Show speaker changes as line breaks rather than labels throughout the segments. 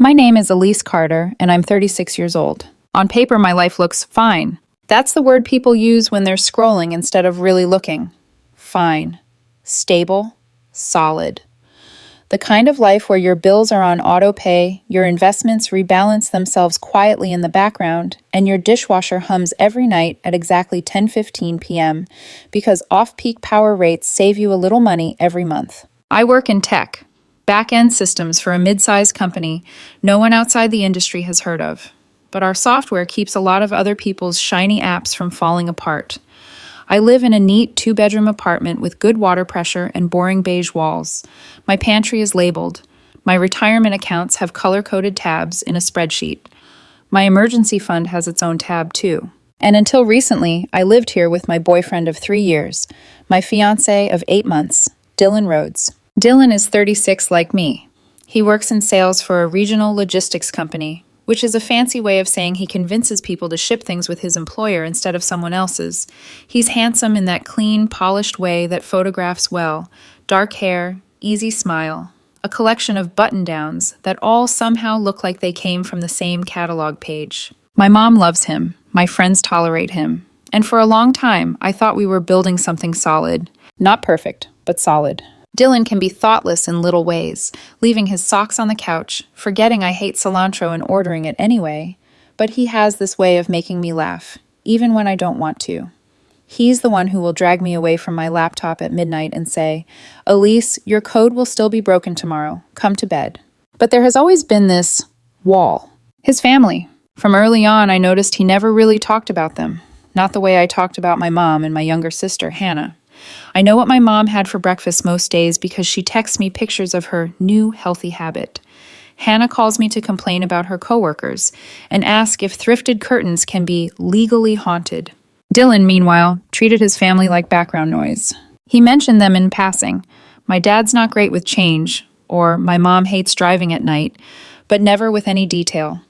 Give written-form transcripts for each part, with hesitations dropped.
My name is Elise Carter, and I'm 36 years old. On paper, my life looks fine. That's the word people use when they're scrolling instead of really looking. Fine. Stable. Solid. The kind of life where your bills are on auto pay, your investments rebalance themselves quietly in the background, and your dishwasher hums every night at exactly 10:15 p.m. because off-peak power rates save you a little money every month. I work in tech, back-end systems for a mid-sized company no one outside the industry has heard of. But our software keeps a lot of other people's shiny apps from falling apart. I live in a neat 2-bedroom apartment with good water pressure and boring beige walls. My pantry is labeled. My retirement accounts have color-coded tabs in a spreadsheet. My emergency fund has its own tab, too. And until recently, I lived here with my boyfriend of 3 years, my fiancé of 8 months, Dylan Rhodes. Dylan is 36 like me. He works in sales for a regional logistics company, which is a fancy way of saying he convinces people to ship things with his employer instead of someone else's. He's handsome in that clean, polished way that photographs well. Dark hair, easy smile, a collection of button-downs that all somehow look like they came from the same catalog page. My mom loves him. My friends tolerate him. And for a long time, I thought we were building something solid. Not perfect, but solid. Dylan can be thoughtless in little ways, leaving his socks on the couch, forgetting I hate cilantro and ordering it anyway, but he has this way of making me laugh, even when I don't want to. He's the one who will drag me away from my laptop at midnight and say, "Elise, your code will still be broken tomorrow. Come to bed." But there has always been this wall. His family. From early on, I noticed he never really talked about them. Not the way I talked about my mom and my younger sister, Hannah. I know what my mom had for breakfast most days because she texts me pictures of her new healthy habit. Hannah calls me to complain about her coworkers and ask if thrifted curtains can be legally haunted. Dylan, meanwhile, treated his family like background noise. He mentioned them in passing. My dad's not great with change, or my mom hates driving at night, but never with any detail.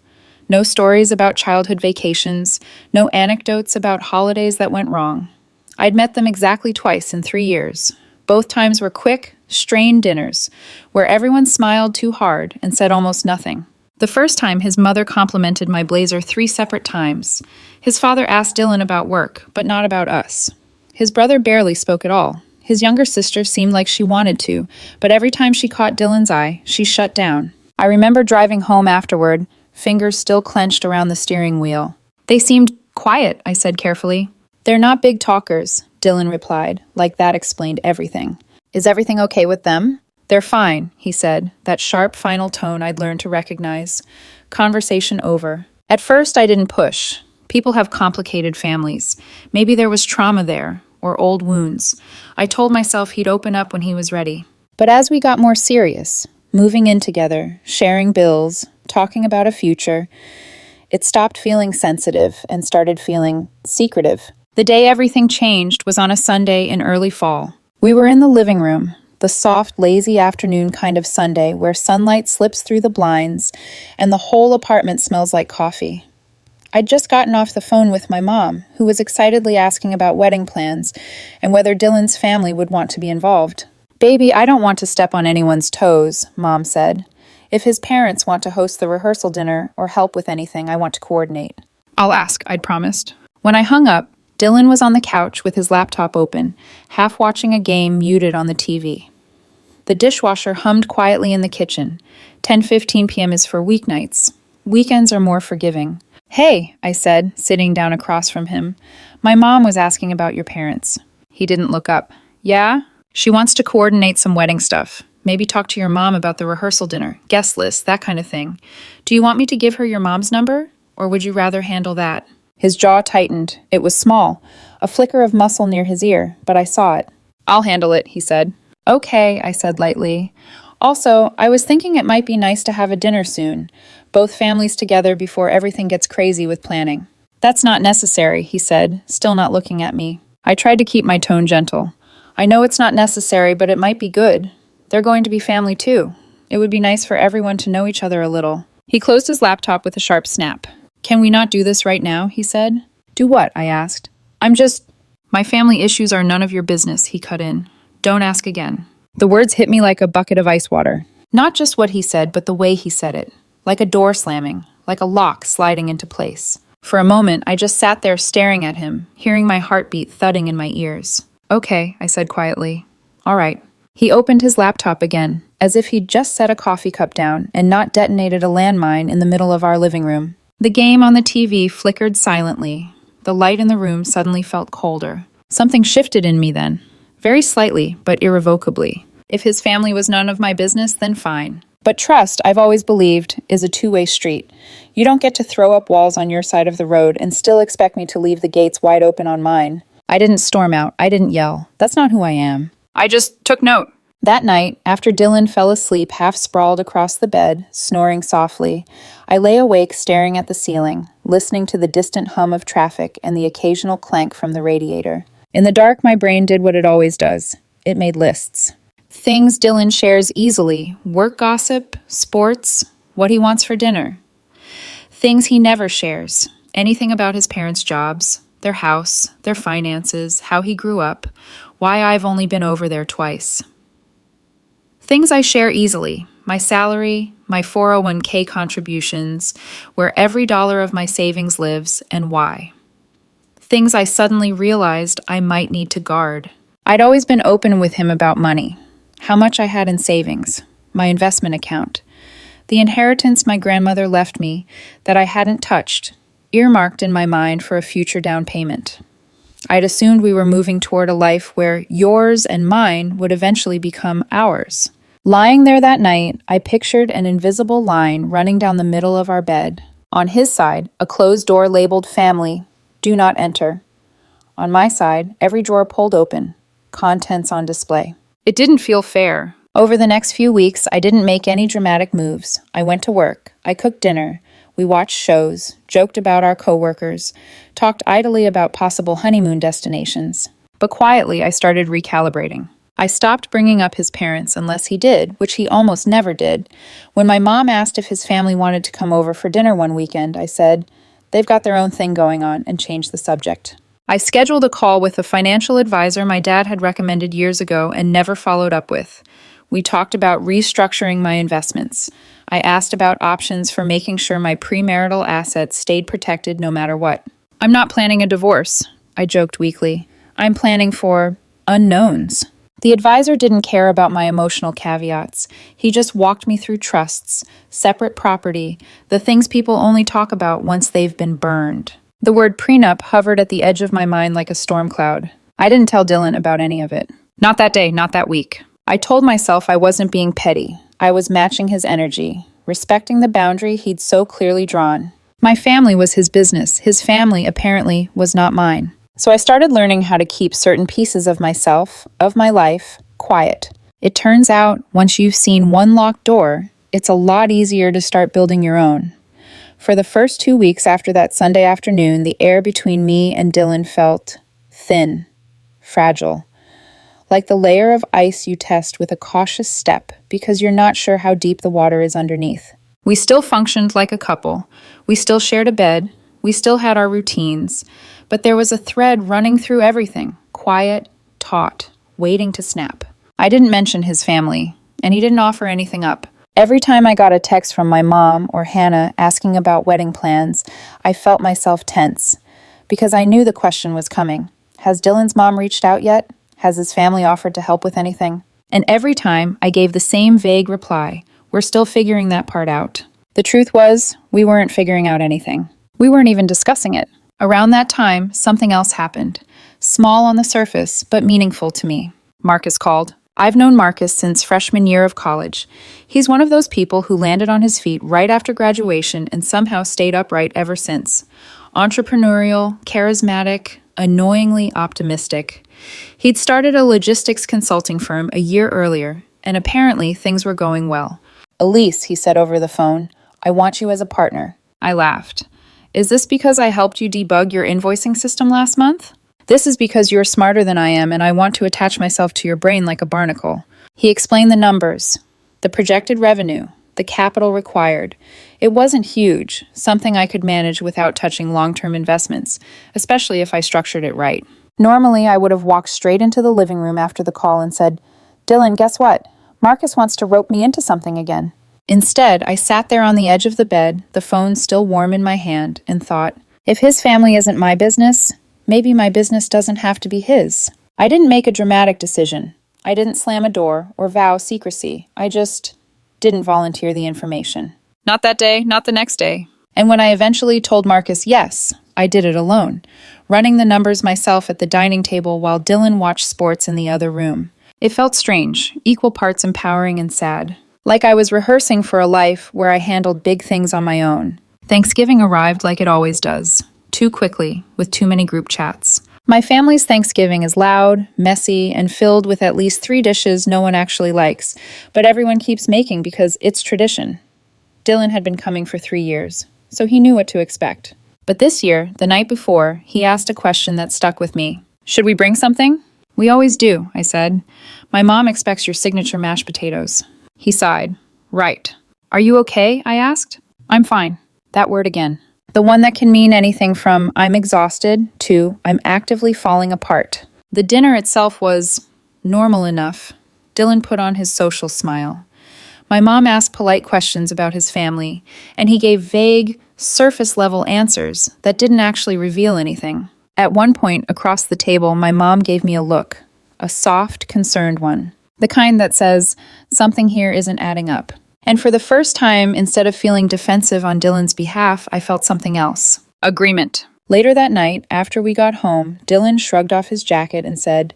No stories about childhood vacations, no anecdotes about holidays that went wrong. I'd met them exactly twice in 3 years. Both times were quick, strained dinners, where everyone smiled too hard and said almost nothing. The first time, his mother complimented my blazer 3 separate times. His father asked Dylan about work, but not about us. His brother barely spoke at all. His younger sister seemed like she wanted to, but every time she caught Dylan's eye, she shut down. I remember driving home afterward, fingers still clenched around the steering wheel. "They seemed quiet," I said carefully. "They're not big talkers," Dylan replied, like that explained everything. "Is everything okay with them?" "They're fine," he said, that sharp final tone I'd learned to recognize. Conversation over. At first, I didn't push. People have complicated families. Maybe there was trauma there, or old wounds. I told myself he'd open up when he was ready. But as we got more serious, moving in together, sharing bills, talking about a future, it stopped feeling sensitive and started feeling secretive. The day everything changed was on a Sunday in early fall. We were in the living room, the soft, lazy afternoon kind of Sunday where sunlight slips through the blinds and the whole apartment smells like coffee. I'd just gotten off the phone with my mom, who was excitedly asking about wedding plans and whether Dylan's family would want to be involved. "Baby, I don't want to step on anyone's toes," Mom said. "If his parents want to host the rehearsal dinner or help with anything, I want to coordinate." "I'll ask," I'd promised. When I hung up, Dylan was on the couch with his laptop open, half watching a game muted on the TV. The dishwasher hummed quietly in the kitchen. 10:15 p.m. is for weeknights. Weekends are more forgiving. "Hey," I said, sitting down across from him. "My mom was asking about your parents." He didn't look up. "Yeah? She wants to coordinate some wedding stuff. Maybe talk to your mom about the rehearsal dinner, guest list, that kind of thing. Do you want me to give her your mom's number? Or would you rather handle that?" His jaw tightened. It was small, a flicker of muscle near his ear, but I saw it. "I'll handle it," he said. "Okay," I said lightly. "Also, I was thinking it might be nice to have a dinner soon, both families together before everything gets crazy with planning." "That's not necessary," he said, still not looking at me. I tried to keep my tone gentle. "I know it's not necessary, but it might be good. They're going to be family too. It would be nice for everyone to know each other a little." He closed his laptop with a sharp snap. "Can we not do this right now?" he said. "Do what?" I asked. My family issues are none of your business," he cut in. "Don't ask again." The words hit me like a bucket of ice water. Not just what he said, but the way he said it. like a door slamming, like a lock sliding into place. For a moment, I just sat there staring at him, hearing my heartbeat thudding in my ears. "Okay," I said quietly. "All right." He opened his laptop again, as if he'd just set a coffee cup down and not detonated a landmine in the middle of our living room. The game on the TV flickered silently. The light in the room suddenly felt colder. Something shifted in me then. Very slightly, but irrevocably. If his family was none of my business, then fine. But trust, I've always believed, is a two-way street. You don't get to throw up walls on your side of the road and still expect me to leave the gates wide open on mine. I didn't storm out. I didn't yell. That's not who I am. I just took note. That night, after Dylan fell asleep half sprawled across the bed, snoring softly, I lay awake staring at the ceiling, listening to the distant hum of traffic and the occasional clank from the radiator. In the dark, my brain did what it always does. It made lists. Things Dylan shares easily: work gossip, sports, what he wants for dinner. Things he never shares: anything about his parents' jobs, their house, their finances, how he grew up, why I've only been over there twice. Things I share easily: my salary, my 401k contributions, where every dollar of my savings lives, and why. Things I suddenly realized I might need to guard. I'd always been open with him about money. How much I had in savings, my investment account, the inheritance my grandmother left me that I hadn't touched, earmarked in my mind for a future down payment. I'd assumed we were moving toward a life where yours and mine would eventually become ours. Lying there that night, I pictured an invisible line running down the middle of our bed. On his side, a closed door labeled "Family, do not enter." On my side, every drawer pulled open, contents on display. It didn't feel fair. Over the next few weeks, I didn't make any dramatic moves. I went to work. I cooked dinner. We watched shows, joked about our coworkers, talked idly about possible honeymoon destinations. But quietly, I started recalibrating. I stopped bringing up his parents unless he did, which he almost never did. When my mom asked if his family wanted to come over for dinner one weekend, I said, "They've got their own thing going on," and changed the subject. I scheduled a call with a financial advisor my dad had recommended years ago and never followed up with. We talked about restructuring my investments. I asked about options for making sure my premarital assets stayed protected no matter what. "I'm not planning a divorce," I joked weakly. "I'm planning for unknowns." The advisor didn't care about my emotional caveats. He just walked me through trusts, separate property, the things people only talk about once they've been burned. The word prenup hovered at the edge of my mind like a storm cloud. I didn't tell Dylan about any of it. Not that day, not that week. I told myself I wasn't being petty. I was matching his energy, respecting the boundary he'd so clearly drawn. My family was his business. His family, apparently, was not mine. So I started learning how to keep certain pieces of myself, of my life, quiet. It turns out, once you've seen one locked door, it's a lot easier to start building your own. For the first 2 weeks after that Sunday afternoon, the air between me and Dylan felt thin, fragile, like the layer of ice you test with a cautious step because you're not sure how deep the water is underneath. We still functioned like a couple. We still shared a bed. We still had our routines. But there was a thread running through everything, quiet, taut, waiting to snap. I didn't mention his family, and he didn't offer anything up. Every time I got a text from my mom or Hannah asking about wedding plans, I felt myself tense, because I knew the question was coming. Has Dylan's mom reached out yet? Has his family offered to help with anything? And every time I gave the same vague reply, "We're still figuring that part out." The truth was, we weren't figuring out anything. We weren't even discussing it. Around that time, something else happened. Small on the surface, but meaningful to me. Marcus called. I've known Marcus since freshman year of college. He's one of those people who landed on his feet right after graduation and somehow stayed upright ever since. Entrepreneurial, charismatic, annoyingly optimistic. He'd started a logistics consulting firm a year earlier, and apparently things were going well. "Elise," he said over the phone, "I want you as a partner." I laughed. "Is this because I helped you debug your invoicing system last month?" "This is because you're smarter than I am and I want to attach myself to your brain like a barnacle." He explained the numbers, the projected revenue, the capital required. It wasn't huge, something I could manage without touching long-term investments, especially if I structured it right. Normally, I would have walked straight into the living room after the call and said, "Dylan, guess what? Marcus wants to rope me into something again." Instead, I sat there on the edge of the bed, the phone still warm in my hand, and thought, if his family isn't my business, maybe my business doesn't have to be his. I didn't make a dramatic decision. I didn't slam a door or vow secrecy. I just didn't volunteer the information. Not that day, not the next day. And when I eventually told Marcus yes, I did it alone, running the numbers myself at the dining table while Dylan watched sports in the other room. It felt strange, equal parts empowering and sad. Like I was rehearsing for a life where I handled big things on my own. Thanksgiving arrived like it always does, too quickly, with too many group chats. My family's Thanksgiving is loud, messy, and filled with at least 3 dishes no one actually likes, but everyone keeps making because it's tradition. Dylan had been coming for 3 years, so he knew what to expect. But this year, the night before, he asked a question that stuck with me. Should we bring something? We always do, I said. My mom expects your signature mashed potatoes. He sighed. Right. Are you okay? I asked. I'm fine. That word again. The one that can mean anything from I'm exhausted to I'm actively falling apart. The dinner itself was normal enough. Dylan put on his social smile. My mom asked polite questions about his family, and he gave vague, surface-level answers that didn't actually reveal anything. At one point, across the table, my mom gave me a look, a soft, concerned one. The kind that says, something here isn't adding up. And for the first time, instead of feeling defensive on Dylan's behalf, I felt something else. Agreement. Later that night, after we got home, Dylan shrugged off his jacket and said,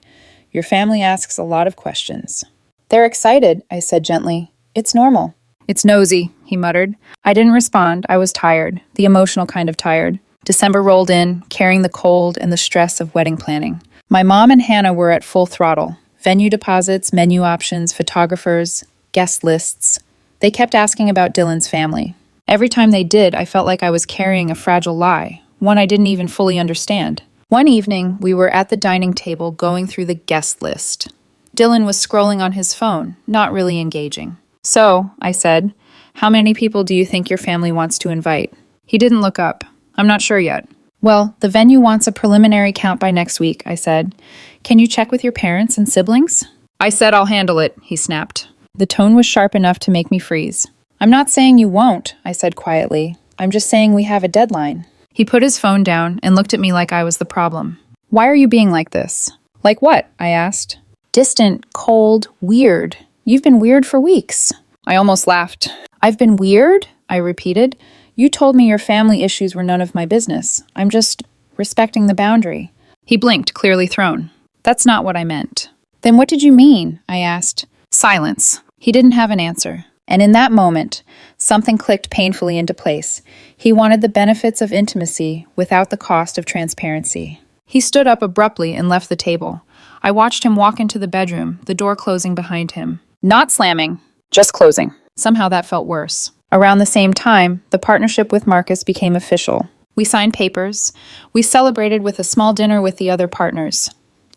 your family asks a lot of questions. They're excited, I said gently. It's normal. It's nosy, he muttered. I didn't respond. I was tired, the emotional kind of tired. December rolled in, carrying the cold and the stress of wedding planning. My mom and Hannah were at full throttle. Venue deposits, menu options, photographers, guest lists. They kept asking about Dylan's family. Every time they did, I felt like I was carrying a fragile lie, one I didn't even fully understand. One evening, we were at the dining table going through the guest list. Dylan was scrolling on his phone, not really engaging. So, I said, how many people do you think your family wants to invite? He didn't look up. I'm not sure yet. Well, the venue wants a preliminary count by next week, I said. Can you check with your parents and siblings? I said I'll handle it, he snapped. The tone was sharp enough to make me freeze. I'm not saying you won't, I said quietly. I'm just saying we have a deadline. He put his phone down and looked at me like I was the problem. Why are you being like this? Like what? I asked. Distant, cold, weird. You've been weird for weeks. I almost laughed. I've been weird? I repeated. You told me your family issues were none of my business. I'm just respecting the boundary. He blinked, clearly thrown. That's not what I meant. Then what did you mean? I asked. Silence. He didn't have an answer. And in that moment, something clicked painfully into place. He wanted the benefits of intimacy without the cost of transparency. He stood up abruptly and left the table. I watched him walk into the bedroom, the door closing behind him. Not slamming, just closing. Somehow that felt worse. Around the same time, the partnership with Marcus became official. We signed papers. We celebrated with a small dinner with the other partners.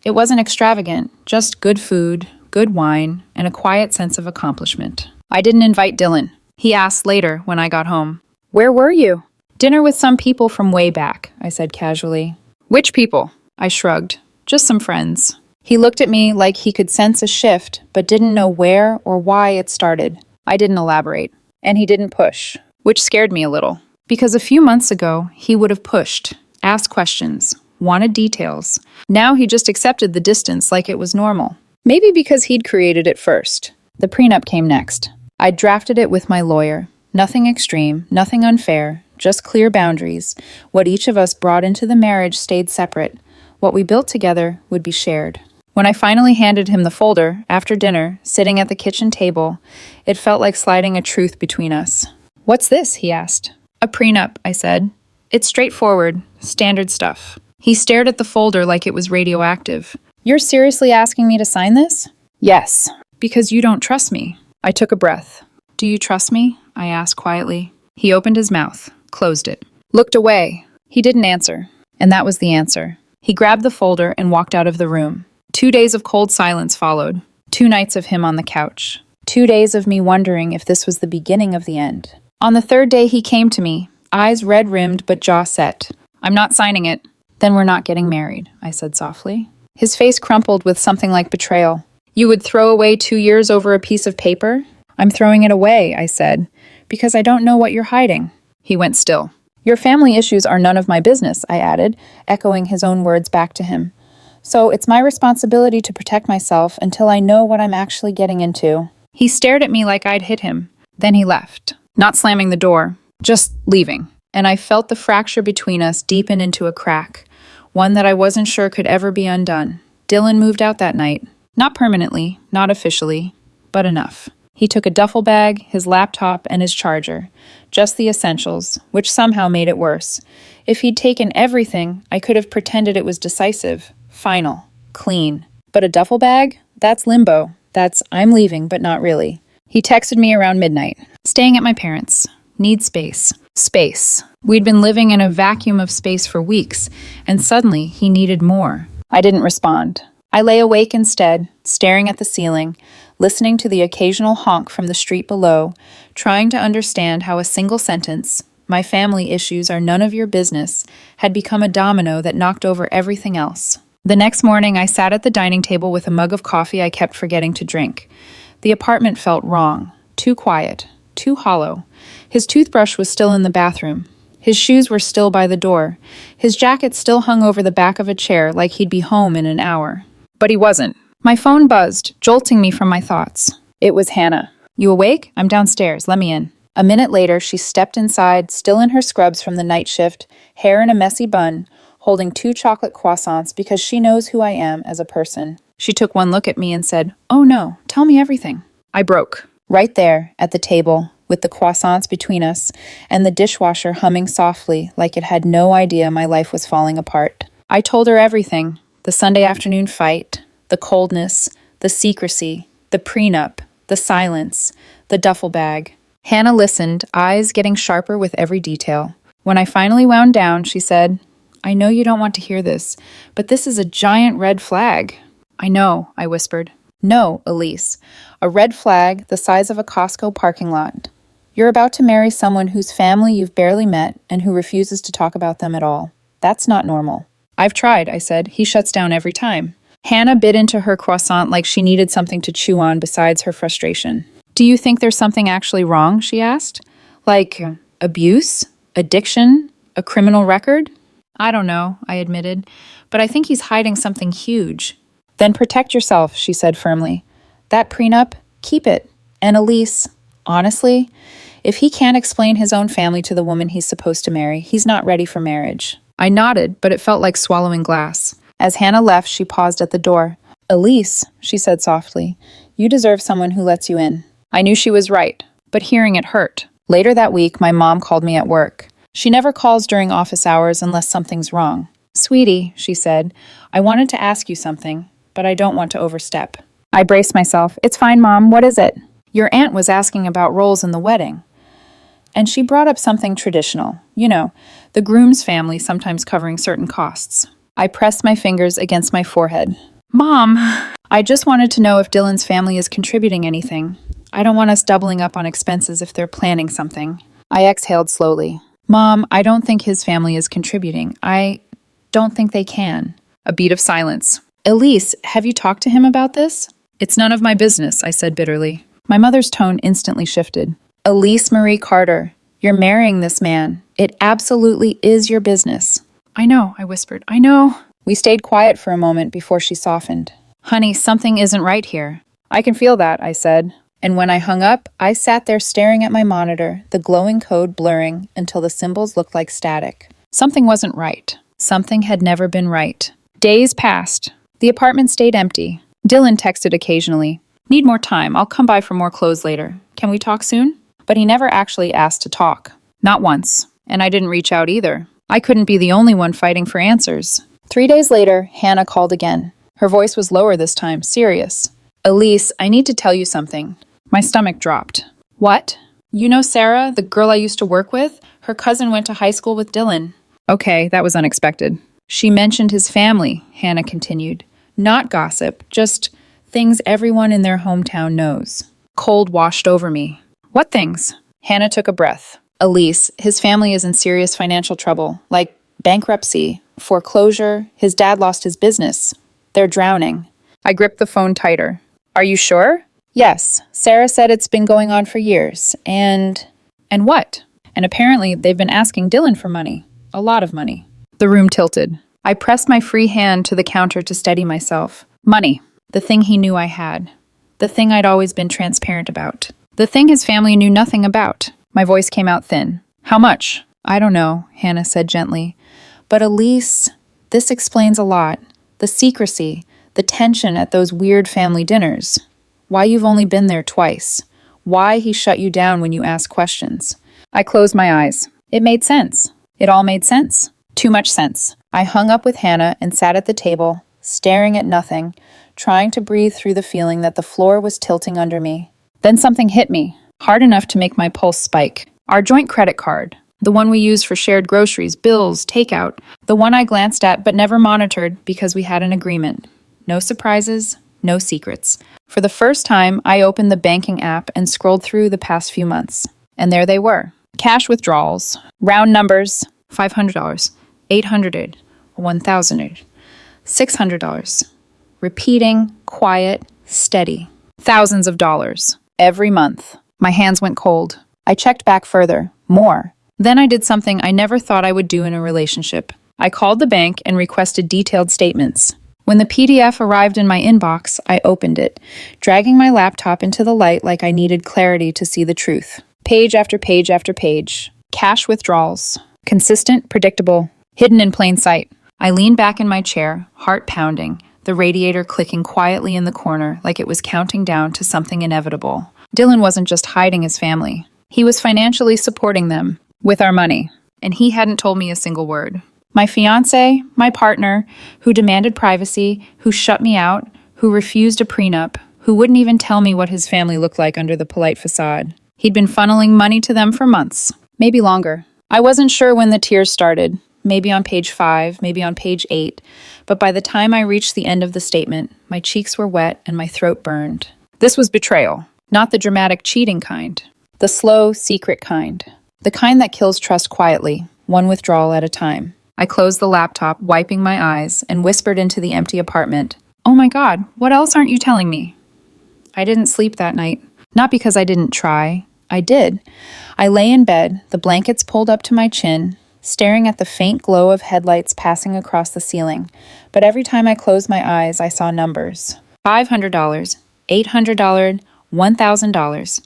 It wasn't extravagant, just good food, good wine, and a quiet sense of accomplishment. I didn't invite Dylan. He asked later when I got home. Where were you? Dinner with some people from way back, I said casually. Which people? I shrugged. Just some friends. He looked at me like he could sense a shift, but didn't know where or why it started. I didn't elaborate. And he didn't push, which scared me a little. Because a few months ago, he would have pushed, asked questions, wanted details. Now he just accepted the distance like it was normal. Maybe because he'd created it first. The prenup came next. I drafted it with my lawyer. Nothing extreme, nothing unfair, just clear boundaries. What each of us brought into the marriage stayed separate. What we built together would be shared. When I finally handed him the folder, after dinner, sitting at the kitchen table, it felt like sliding a truth between us. What's this? He asked. A prenup, I said. It's straightforward, standard stuff. He stared at the folder like it was radioactive. You're seriously asking me to sign this? Yes, because you don't trust me. I took a breath. Do you trust me? I asked quietly. He opened his mouth, closed it, looked away. He didn't answer, and that was the answer. He grabbed the folder and walked out of the room. 2 days of cold silence followed. 2 nights of him on the couch. 2 days of me wondering if this was the beginning of the end. On the 3rd day he came to me, eyes red-rimmed but jaw set. I'm not signing it. Then we're not getting married, I said softly. His face crumpled with something like betrayal. You would throw away 2 years over a piece of paper? I'm throwing it away, I said, because I don't know what you're hiding. He went still. Your family issues are none of my business, I added, echoing his own words back to him. So it's my responsibility to protect myself until I know what I'm actually getting into. He stared at me like I'd hit him. Then he left, not slamming the door, just leaving. And I felt the fracture between us deepen into a crack, one that I wasn't sure could ever be undone. Dylan moved out that night. Not permanently, not officially, but enough. He took a duffel bag, his laptop, and his charger. Just the essentials, which somehow made it worse. If he'd taken everything, I could have pretended it was decisive, final, clean. But a duffel bag? That's limbo. That's I'm leaving, but not really. He texted me around midnight. Staying at my parents'. Need space. Space. We'd been living in a vacuum of space for weeks, and suddenly he needed more. I didn't respond. I lay awake instead, staring at the ceiling, listening to the occasional honk from the street below, trying to understand how a single sentence, "My family issues are none of your business," had become a domino that knocked over everything else. The next morning, I sat at the dining table with a mug of coffee I kept forgetting to drink. The apartment felt wrong, too quiet, too hollow. His toothbrush was still in the bathroom. His shoes were still by the door. His jacket still hung over the back of a chair like he'd be home in an hour. But he wasn't. My phone buzzed, jolting me from my thoughts. It was Hannah. "You awake? I'm downstairs. Let me in." A minute later, she stepped inside, still in her scrubs from the night shift, hair in a messy bun, holding 2 chocolate croissants because she knows who I am as a person. She took one look at me and said, "Oh no, tell me everything." I broke. Right there, at the table, with the croissants between us, and the dishwasher humming softly like it had no idea my life was falling apart. I told her everything. The Sunday afternoon fight, the coldness, the secrecy, the prenup, the silence, the duffel bag. Hannah listened, eyes getting sharper with every detail. When I finally wound down, she said, "I know you don't want to hear this, but this is a giant red flag." "I know," I whispered. "No, Elise. A red flag the size of a Costco parking lot. You're about to marry someone whose family you've barely met and who refuses to talk about them at all. That's not normal." "I've tried," I said. "He shuts down every time." Hannah bit into her croissant like she needed something to chew on besides her frustration. "Do you think there's something actually wrong?" she asked. "Like abuse? Addiction? A criminal record?" "I don't know," I admitted, "but I think he's hiding something huge." "Then protect yourself," she said firmly. "That prenup, keep it. And Elise, honestly, if he can't explain his own family to the woman he's supposed to marry, he's not ready for marriage." I nodded, but it felt like swallowing glass. As Hannah left, she paused at the door. "Elise," she said softly, "you deserve someone who lets you in." I knew she was right, but hearing it hurt. Later that week, my mom called me at work. She never calls during office hours unless something's wrong. "Sweetie," she said, "I wanted to ask you something, but I don't want to overstep." I braced myself. "It's fine, Mom. What is it?" "Your aunt was asking about roles in the wedding. And she brought up something traditional. You know, the groom's family sometimes covering certain costs." I pressed my fingers against my forehead. "Mom, I just wanted to know if Dylan's family is contributing anything. I don't want us doubling up on expenses if they're planning something." I exhaled slowly. "Mom, I don't think his family is contributing. I don't think they can." A beat of silence. "Elise, have you talked to him about this?" "It's none of my business," I said bitterly. My mother's tone instantly shifted. "Elise Marie Carter, you're marrying this man. It absolutely is your business." "I know," I whispered. "I know." We stayed quiet for a moment before she softened. "Honey, something isn't right here." "I can feel that," I said. And when I hung up, I sat there staring at my monitor, the glowing code blurring until the symbols looked like static. Something wasn't right. Something had never been right. Days passed. The apartment stayed empty. Dylan texted occasionally. "Need more time. I'll come by for more clothes later. Can we talk soon?" But he never actually asked to talk. Not once. And I didn't reach out either. I couldn't be the only one fighting for answers. 3 days later, Hannah called again. Her voice was lower this time, serious. "Elise, I need to tell you something." My stomach dropped. "What?" "You know Sarah, the girl I used to work with? Her cousin went to high school with Dylan." Okay, that was unexpected. "She mentioned his family," Hannah continued. "Not gossip, just things everyone in their hometown knows." Cold washed over me. "What things?" Hannah took a breath. "Elise, his family is in serious financial trouble, like bankruptcy, foreclosure. His dad lost his business. They're drowning." I gripped the phone tighter. "Are you sure?" Yes, Sarah said it's been going on for years. And what? And apparently they've been asking Dylan for money. A lot of money. The room tilted. I pressed my free hand to the counter to steady myself. Money. The thing he knew I had. The thing I'd always been transparent about. The thing his family knew nothing about. My voice came out thin. How much? I don't know, Hannah said gently. But Elise, this explains a lot. The secrecy, the tension at those weird family dinners. Why you've only been there twice. Why he shut you down when you asked questions. I closed my eyes. It made sense. It all made sense. Too much sense. I hung up with Hannah and sat at the table, staring at nothing, trying to breathe through the feeling that the floor was tilting under me. Then something hit me, hard enough to make my pulse spike. Our joint credit card. The one we used for shared groceries, bills, takeout. The one I glanced at but never monitored because we had an agreement. No surprises, no secrets. For the first time, I opened the banking app and scrolled through the past few months. And there they were. Cash withdrawals. Round numbers. $500. $800. $1,000. $600. Repeating, quiet, steady. Thousands of dollars. Every month. My hands went cold. I checked back further. More. Then I did something I never thought I would do in a relationship. I called the bank and requested detailed statements. When the PDF arrived in my inbox, I opened it, dragging my laptop into the light like I needed clarity to see the truth. Page after page after page. Cash withdrawals. Consistent, predictable, hidden in plain sight. I leaned back in my chair, heart pounding, the radiator clicking quietly in the corner like it was counting down to something inevitable. Dylan wasn't just hiding his family. He was financially supporting them with our money, and he hadn't told me a single word. My fiancé, my partner, who demanded privacy, who shut me out, who refused a prenup, who wouldn't even tell me what his family looked like under the polite facade. He'd been funneling money to them for months, maybe longer. I wasn't sure when the tears started, maybe on page 5, maybe on page 8, but by the time I reached the end of the statement, my cheeks were wet and my throat burned. This was betrayal, not the dramatic cheating kind, the slow, secret kind, the kind that kills trust quietly, one withdrawal at a time. I closed the laptop, wiping my eyes, and whispered into the empty apartment, "Oh my God, what else aren't you telling me?" I didn't sleep that night. Not because I didn't try. I did. I lay in bed, the blankets pulled up to my chin, staring at the faint glow of headlights passing across the ceiling. But every time I closed my eyes, I saw numbers. $500, $800, $1,000,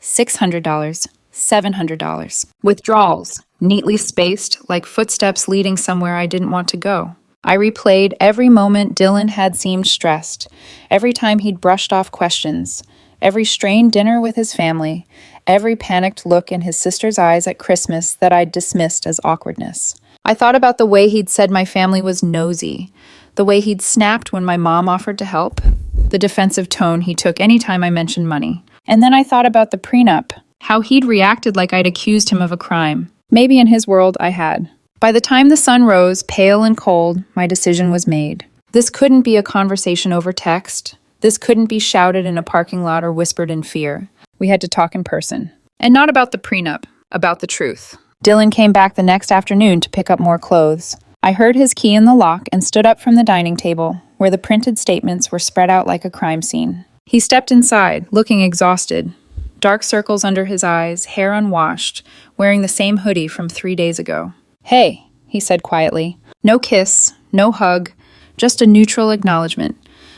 $600, $700. Withdrawals, neatly spaced, like footsteps leading somewhere I didn't want to go. I replayed every moment Dylan had seemed stressed, every time he'd brushed off questions, every strained dinner with his family, every panicked look in his sister's eyes at Christmas that I'd dismissed as awkwardness. I thought about the way he'd said my family was nosy, the way he'd snapped when my mom offered to help, the defensive tone he took any time I mentioned money. And then I thought about the prenup, how he'd reacted like I'd accused him of a crime. Maybe in his world I had. By the time the sun rose, pale and cold, my decision was made. This couldn't be a conversation over text. This couldn't be shouted in a parking lot or whispered in fear. We had to talk in person. And not about the prenup, about the truth. Dylan came back the next afternoon to pick up more clothes. I heard his key in the lock and stood up from the dining table, where the printed statements were spread out like a crime scene. He stepped inside, looking exhausted. Dark circles under his eyes, hair unwashed, wearing the same hoodie from 3 days ago. "Hey," he said quietly. No kiss, no hug, just a neutral acknowledgement.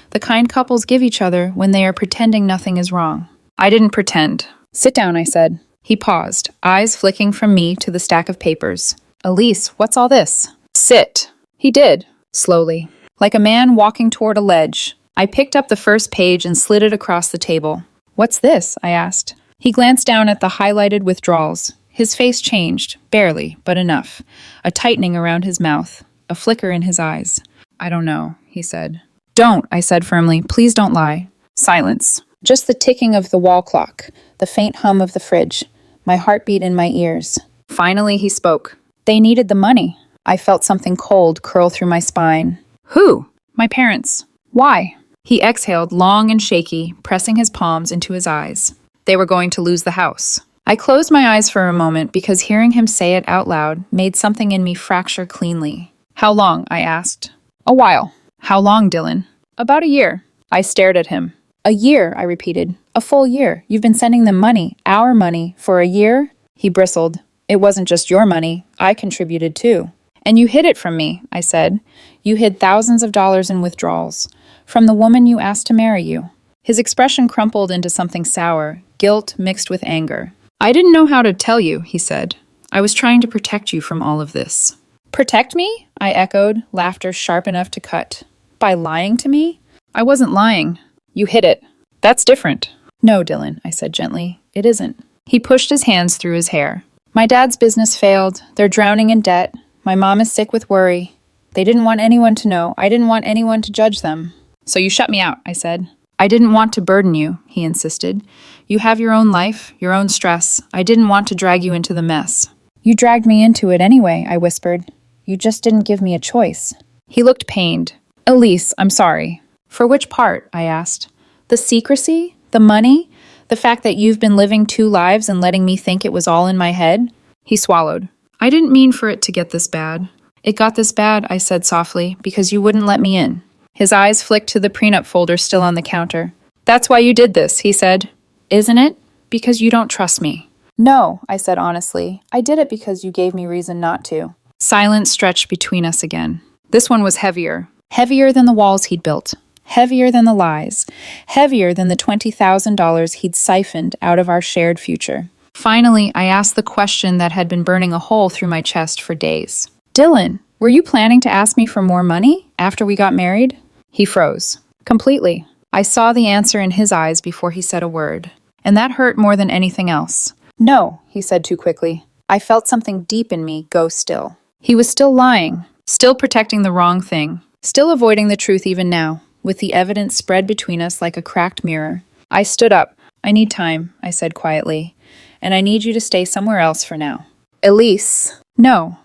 The kind couples give each other when they are pretending nothing is wrong. I didn't pretend. "Sit down," I said. He paused, eyes flicking from me to the stack of papers. "Elise, what's all this?" "Sit." He did, slowly, like a man walking toward a ledge. I picked up the first page and slid it across the table. "What's this?" I asked. He glanced down at the highlighted withdrawals. His face changed, barely, but enough. A tightening around his mouth, a flicker in his eyes. "I don't know," he said. "Don't," I said firmly. "Please don't lie." Silence. Just the ticking of the wall clock, the faint hum of the fridge, my heartbeat in my ears. Finally, he spoke. "They needed the money." I felt something cold curl through my spine. "Who?" "My parents." "Why?" He exhaled, long and shaky, pressing his palms into his eyes. "They were going to lose the house." I closed my eyes for a moment because hearing him say it out loud made something in me fracture cleanly. "How long?" I asked. "A while." "How long, Dylan?" "About a year." I stared at him. A year, I repeated. A full year. You've been sending them money, our money, for a year? He bristled. It wasn't just your money. I contributed too. And you hid it from me, I said. You hid thousands of dollars in withdrawals. From the woman you asked to marry you. His expression crumpled into something sour, guilt mixed with anger. I didn't know how to tell you, he said. I was trying to protect you from all of this. Protect me? I echoed, laughter sharp enough to cut. By lying to me? I wasn't lying. You hid it. That's different. No, Dylan, I said gently. It isn't. He pushed his hands through his hair. My dad's business failed. They're drowning in debt. My mom is sick with worry. They didn't want anyone to know. I didn't want anyone to judge them. So you shut me out, I said. I didn't want to burden you, he insisted. You have your own life, your own stress. I didn't want to drag you into the mess. You dragged me into it anyway, I whispered. You just didn't give me a choice. He looked pained. Elise, I'm sorry. For which part? I asked. The secrecy? The money? The fact that you've been living two lives and letting me think it was all in my head? He swallowed. I didn't mean for it to get this bad. It got this bad, I said softly, because you wouldn't let me in. His eyes flicked to the prenup folder still on the counter. That's why you did this, he said. Isn't it? Because you don't trust me. No, I said honestly. I did it because you gave me reason not to. Silence stretched between us again. This one was heavier. Heavier than the walls he'd built. Heavier than the lies. Heavier than the $20,000 he'd siphoned out of our shared future. Finally, I asked the question that had been burning a hole through my chest for days. Dylan, were you planning to ask me for more money after we got married? He froze. Completely. I saw the answer in his eyes before he said a word. And that hurt more than anything else. No, he said too quickly. I felt something deep in me go still. He was still lying, still protecting the wrong thing, still avoiding the truth even now, with the evidence spread between us like a cracked mirror. I stood up. I need time, I said quietly, and I need you to stay somewhere else for now. Elise. No.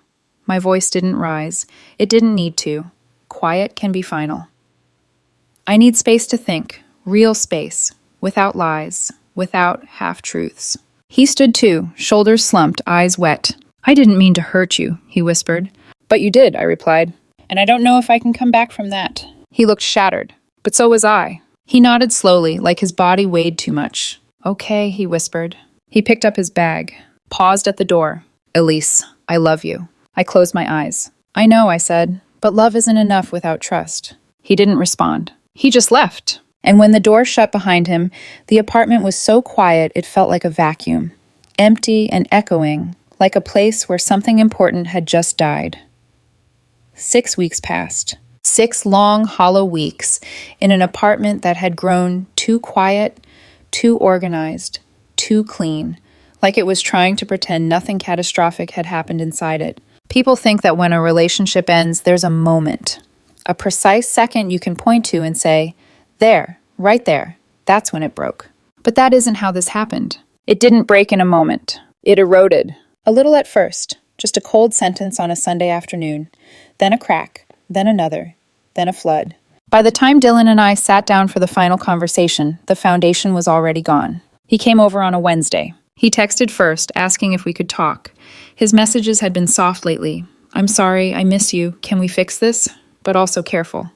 My voice didn't rise. It didn't need to. Quiet can be final. I need space to think, real space, without lies, without half-truths. He stood too, shoulders slumped, eyes wet. I didn't mean to hurt you, he whispered. But you did, I replied. And I don't know if I can come back from that. He looked shattered. But so was I. He nodded slowly, like his body weighed too much. Okay, he whispered. He picked up his bag, paused at the door. Elise, I love you. I closed my eyes. I know, I said, but love isn't enough without trust. He didn't respond. He just left. And when the door shut behind him, the apartment was so quiet it felt like a vacuum. Empty and echoing, like a place where something important had just died. 6 weeks passed. 6 long, hollow weeks in an apartment that had grown too quiet, too organized, too clean, like it was trying to pretend nothing catastrophic had happened inside it. People think that when a relationship ends, there's a moment, a precise second you can point to and say, there, right there, that's when it broke. But that isn't how this happened. It didn't break in a moment. It eroded. A little at first, just a cold sentence on a Sunday afternoon, then a crack, then another, then a flood. By the time Dylan and I sat down for the final conversation, the foundation was already gone. He came over on a Wednesday. He texted first, asking if we could talk. His messages had been soft lately. I'm sorry, I miss you. Can we fix this? But also careful.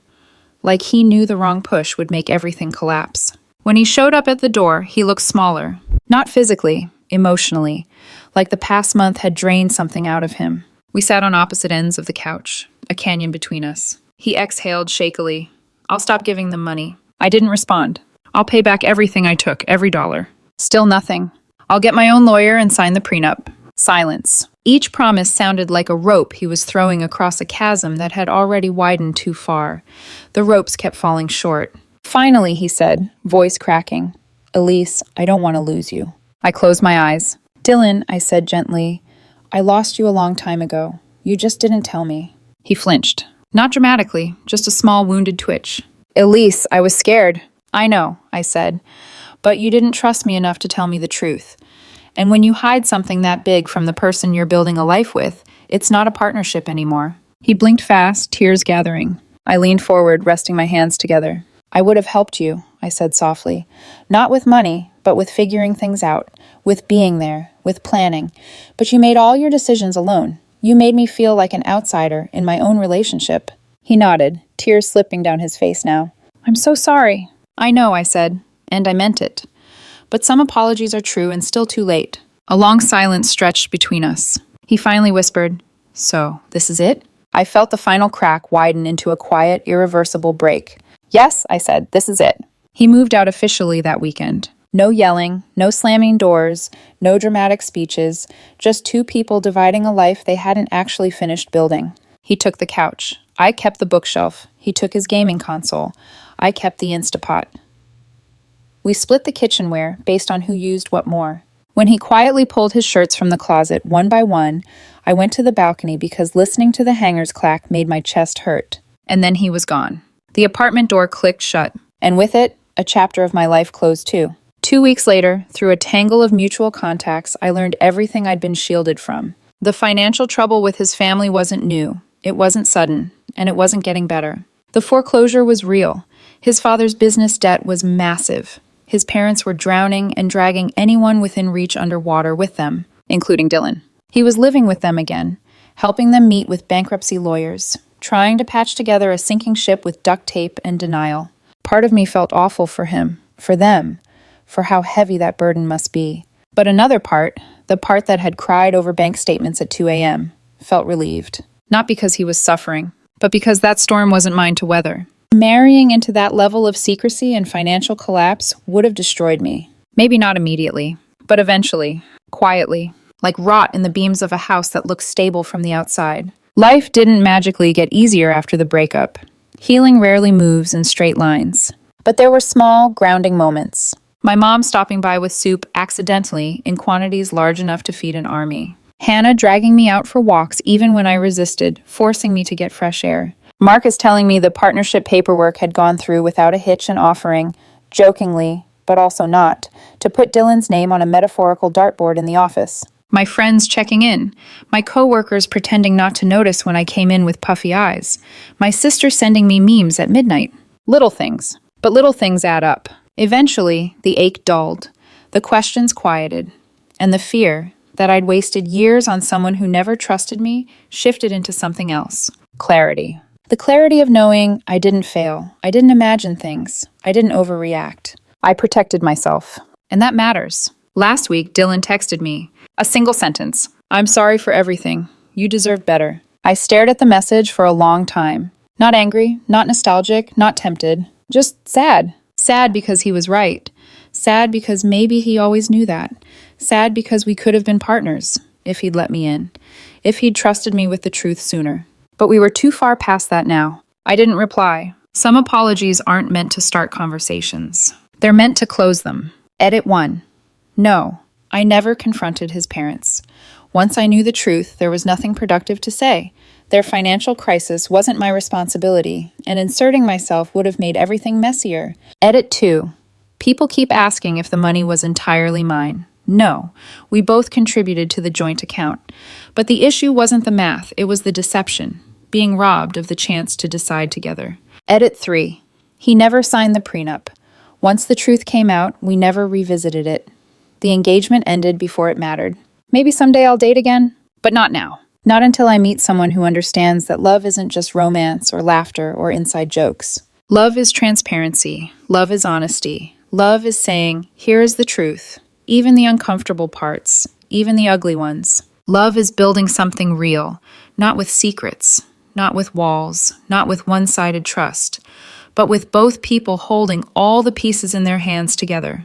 Like he knew the wrong push would make everything collapse. When he showed up at the door, he looked smaller. Not physically, emotionally. Like the past month had drained something out of him. We sat on opposite ends of the couch, a canyon between us. He exhaled shakily. I'll stop giving them money. I didn't respond. I'll pay back everything I took, every dollar. Still nothing. I'll get my own lawyer and sign the prenup. Silence. Each promise sounded like a rope he was throwing across a chasm that had already widened too far. The ropes kept falling short. Finally, he said, voice cracking, Elise, I don't want to lose you. I closed my eyes. Dylan, I said gently, I lost you a long time ago. You just didn't tell me. He flinched. Not dramatically, just a small wounded twitch. Elise, I was scared. I know, I said, but you didn't trust me enough to tell me the truth. And when you hide something that big from the person you're building a life with, it's not a partnership anymore. He blinked fast, tears gathering. I leaned forward, resting my hands together. I would have helped you, I said softly. Not with money, but with figuring things out, with being there, with planning. But you made all your decisions alone. You made me feel like an outsider in my own relationship. He nodded, tears slipping down his face now. I'm so sorry. I know, I said. and I meant it. But some apologies are true and still too late. A long silence stretched between us. He finally whispered, "So, this is it?" I felt the final crack widen into a quiet, irreversible break. "Yes," I said, "this is it." He moved out officially that weekend. No yelling, no slamming doors, no dramatic speeches, just two people dividing a life they hadn't actually finished building. He took the couch. I kept the bookshelf. He took his gaming console. I kept the Instapot. We split the kitchenware based on who used what more. When he quietly pulled his shirts from the closet one by one, I went to the balcony because listening to the hangers clack made my chest hurt. And then he was gone. The apartment door clicked shut, and with it, a chapter of my life closed too. 2 weeks later, through a tangle of mutual contacts, I learned everything I'd been shielded from. The financial trouble with his family wasn't new, it wasn't sudden, and it wasn't getting better. The foreclosure was real. His father's business debt was massive. His parents were drowning and dragging anyone within reach underwater with them, including Dylan. He was living with them again, helping them meet with bankruptcy lawyers, trying to patch together a sinking ship with duct tape and denial. Part of me felt awful for him, for them, for how heavy that burden must be. But another part, the part that had cried over bank statements at 2 a.m., felt relieved. Not because he was suffering, but because that storm wasn't mine to weather. Marrying into that level of secrecy and financial collapse would have destroyed me. Maybe not immediately, but eventually, quietly, like rot in the beams of a house that looks stable from the outside. Life didn't magically get easier after the breakup. Healing rarely moves in straight lines. But there were small, grounding moments. My mom stopping by with soup accidentally in quantities large enough to feed an army. Hannah dragging me out for walks even when I resisted, forcing me to get fresh air. Marcus telling me the partnership paperwork had gone through without a hitch and offering, jokingly, but also not, to put Dylan's name on a metaphorical dartboard in the office. My friends checking in. My coworkers pretending not to notice when I came in with puffy eyes. My sister sending me memes at midnight. Little things. But little things add up. Eventually, the ache dulled. The questions quieted. And the fear that I'd wasted years on someone who never trusted me shifted into something else. Clarity. The clarity of knowing I didn't fail. I didn't imagine things. I didn't overreact. I protected myself. And that matters. Last week, Dylan texted me. A single sentence. "I'm sorry for everything. You deserve better." I stared at the message for a long time. Not angry, not nostalgic, not tempted. Just sad. Sad because he was right. Sad because maybe he always knew that. Sad because we could have been partners, if he'd let me in. If he'd trusted me with the truth sooner. But we were too far past that now. I didn't reply. Some apologies aren't meant to start conversations. They're meant to close them. Edit 1. No, I never confronted his parents. Once I knew the truth, there was nothing productive to say. Their financial crisis wasn't my responsibility, and inserting myself would have made everything messier. Edit 2. People keep asking if the money was entirely mine. No, we both contributed to the joint account. But the issue wasn't the math, it was the deception, being robbed of the chance to decide together. Edit 3. He never signed the prenup. Once the truth came out, we never revisited it. The engagement ended before it mattered. Maybe someday I'll date again, but not now. Not until I meet someone who understands that love isn't just romance or laughter or inside jokes. Love is transparency. Love is honesty. Love is saying, here is the truth. Even the uncomfortable parts, even the ugly ones. Love is building something real, not with secrets, not with walls, not with one-sided trust, but with both people holding all the pieces in their hands together.